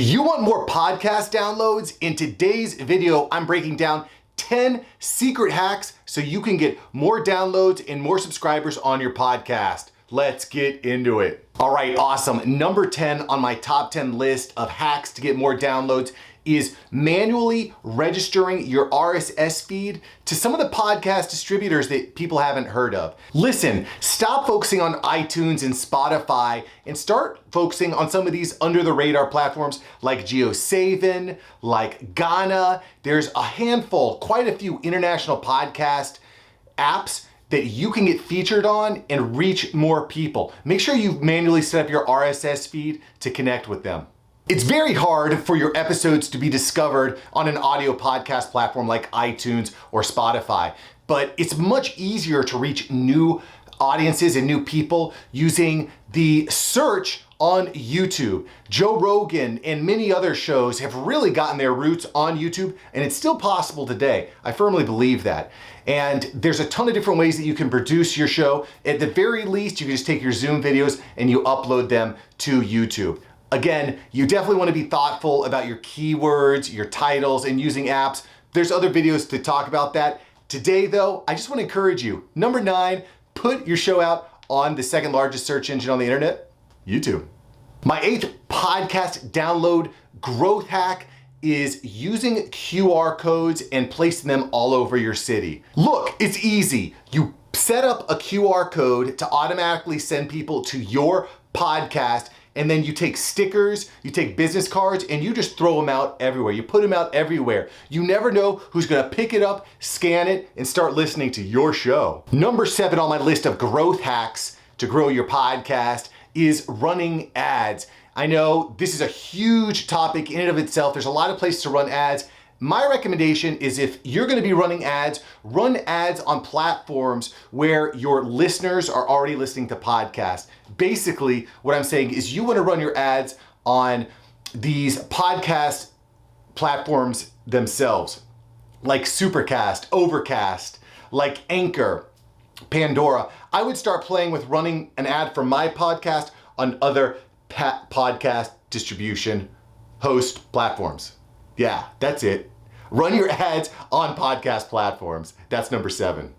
Do you want more podcast downloads? In today's video, I'm breaking down 10 secret hacks so you can get more downloads and more subscribers on your podcast. Let's get into it. All right, awesome. Number 10 on my top 10 list of hacks to get more downloads is manually registering your RSS feed to some of the podcast distributors that people haven't heard of. Listen, stop focusing on iTunes and Spotify and start focusing on some of these under the radar platforms like Savant, like Ghana. There's a handful, quite a few international podcast apps that you can get featured on and reach more people. Make sure you manually set up your RSS feed to connect with them. It's very hard for your episodes to be discovered on an audio podcast platform like iTunes or Spotify, but it's much easier to reach new audiences and new people using the search on YouTube. Joe Rogan and many other shows have really gotten their roots on YouTube, and it's still possible today. I firmly believe that. And there's a ton of different ways that you can produce your show. At the very least, you can just take your Zoom videos and you upload them to YouTube. Again, you definitely want to be thoughtful about your keywords, your titles, and using apps. There's other videos to talk about that. Today, though, I just want to encourage you. Number 9, put your show out on the second largest search engine on the internet, YouTube. My 8th podcast download growth hack is using QR codes and placing them all over your city. Look, it's easy. You set up a QR code to automatically send people to your podcast, and then you take stickers, you take business cards, and you just throw them out everywhere. You put them out everywhere. You never know who's gonna pick it up, scan it, and start listening to your show. Number 7 on my list of growth hacks to grow your podcast is running ads. I know this is a huge topic in and of itself. There's a lot of places to run ads. My recommendation is if you're gonna be running ads, run ads on platforms where your listeners are already listening to podcasts. Basically, what I'm saying is you wanna run your ads on these podcast platforms themselves, like Supercast, Overcast, like Anchor, Pandora. I would start playing with running an ad for my podcast on other podcast distribution host platforms. Yeah, that's it. Run your ads on podcast platforms. That's number 7.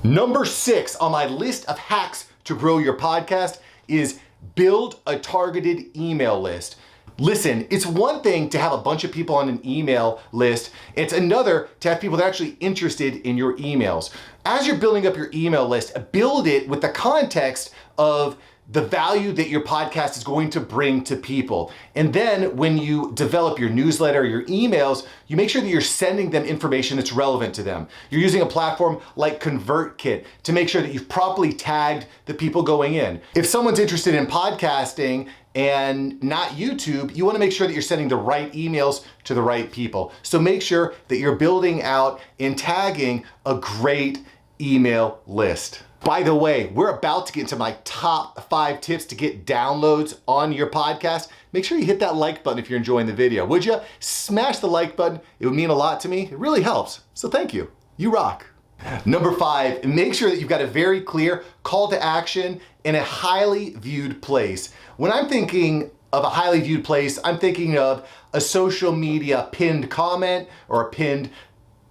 Number 6 on my list of hacks to grow your podcast is build a targeted email list. Listen, it's one thing to have a bunch of people on an email list. It's another to have people that are actually interested in your emails. As you're building up your email list, build it with the context of the value that your podcast is going to bring to people. And then when you develop your newsletter, your emails, you make sure that you're sending them information that's relevant to them. You're using a platform like ConvertKit to make sure that you've properly tagged the people going in. If someone's interested in podcasting and not YouTube, you want to make sure that you're sending the right emails to the right people. So make sure that you're building out and tagging a great email list. By the way, we're about to get into my top 5 tips to get downloads on your podcast. Make sure you hit that like button if you're enjoying the video. Would you? Smash the like button. It would mean a lot to me. It really helps. So thank you. You rock. Number 5, make sure that you've got a very clear call to action in a highly viewed place. When I'm thinking of a highly viewed place, I'm thinking of a social media pinned comment or a pinned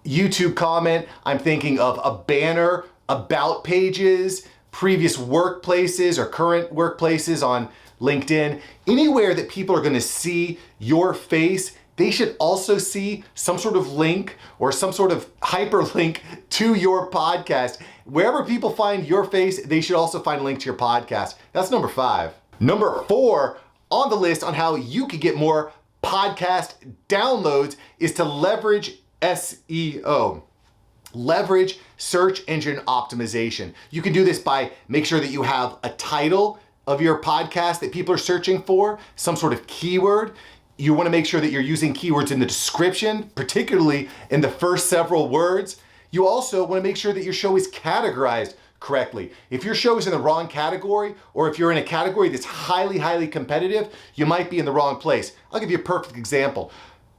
YouTube comment. I'm thinking of a banner, about pages, previous workplaces or current workplaces on LinkedIn. Anywhere that people are gonna see your face, they should also see some sort of link or some sort of hyperlink to your podcast. Wherever people find your face, they should also find a link to your podcast. That's number 5. Number 4 on the list on how you can get more podcast downloads is to leverage SEO. Leverage search engine optimization. You can do this by make sure that you have a title of your podcast that people are searching for, some sort of keyword. You want to make sure that you're using keywords in the description, particularly in the first several words. You also want to make sure that your show is categorized correctly. If your show is in the wrong category, or if you're in a category that's highly competitive, you might be in the wrong place. I'll give you a perfect example.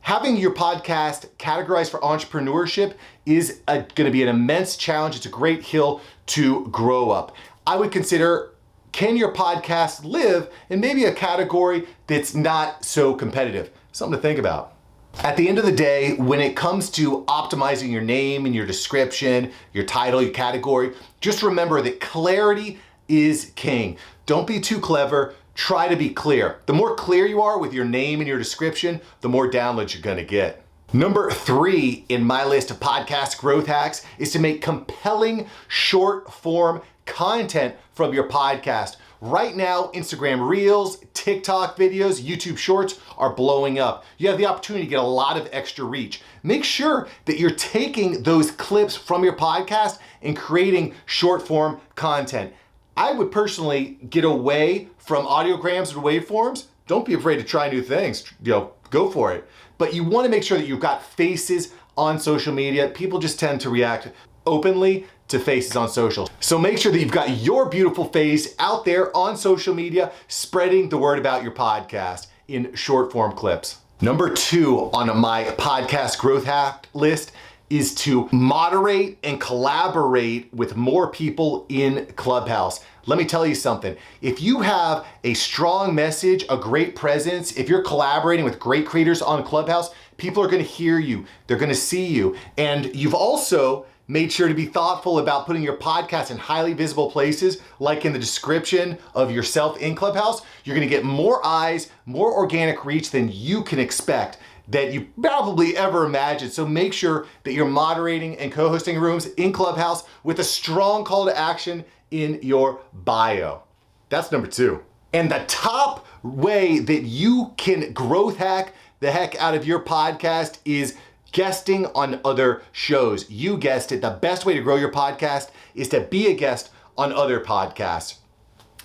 Having your podcast categorized for entrepreneurship is going to be an immense challenge. It's a great hill to grow up. I would consider, can your podcast live in maybe a category that's not so competitive? something to think about. At the end of the day, when it comes to optimizing your name and your description, your title, your category, just remember that clarity is king. Don't be too clever. Try to be clear. The more clear you are with your name and your description, the more downloads you're gonna get. Number 3 in my list of podcast growth hacks is to make compelling short form content from your podcast. Right now, Instagram Reels, TikTok videos, YouTube Shorts are blowing up. You have the opportunity to get a lot of extra reach. Make sure that you're taking those clips from your podcast and creating short form content. I would personally get away from audiograms and waveforms. Don't be afraid to try new things. Go for it. But you want to make sure that you've got faces on social media. People just tend to react openly to faces on social. So make sure that you've got your beautiful face out there on social media, spreading the word about your podcast in short form clips. Number 2 on my podcast growth hack list is to moderate and collaborate with more people in Clubhouse. Let me tell you something. If you have a strong message, a great presence, if you're collaborating with great creators on Clubhouse, people are gonna hear you, they're gonna see you. And you've also made sure to be thoughtful about putting your podcast in highly visible places, like in the description of yourself in Clubhouse. You're gonna get more eyes, more organic reach than you can expect that you probably ever imagined. So make sure that you're moderating and co-hosting rooms in Clubhouse with a strong call to action in your bio. That's number 2. And the top way that you can growth hack the heck out of your podcast is guesting on other shows. You guessed it, the best way to grow your podcast is to be a guest on other podcasts.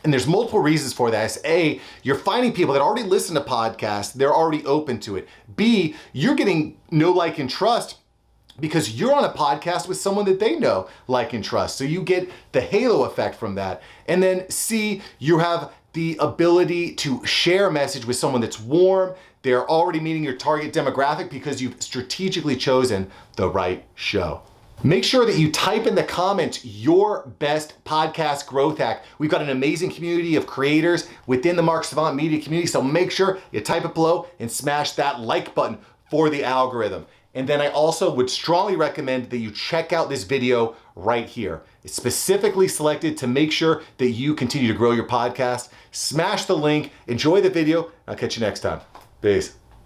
And there's multiple reasons for that. A, you're finding people that already listen to podcasts, they're already open to it. B, you're getting know, like, and trust because you're on a podcast with someone that they know, like, and trust. So you get the halo effect from that. And then C, you have the ability to share a message with someone that's warm. They're already meeting your target demographic because you've strategically chosen the right show. Make sure that you type in the comments your best podcast growth hack. We've got an amazing community of creators within the Mark Savant media community, so make sure you type it below and smash that like button for the algorithm. And then I also would strongly recommend that you check out this video right here. It's specifically selected to make sure that you continue to grow your podcast. Smash the link, enjoy the video, I'll catch you next time. Peace.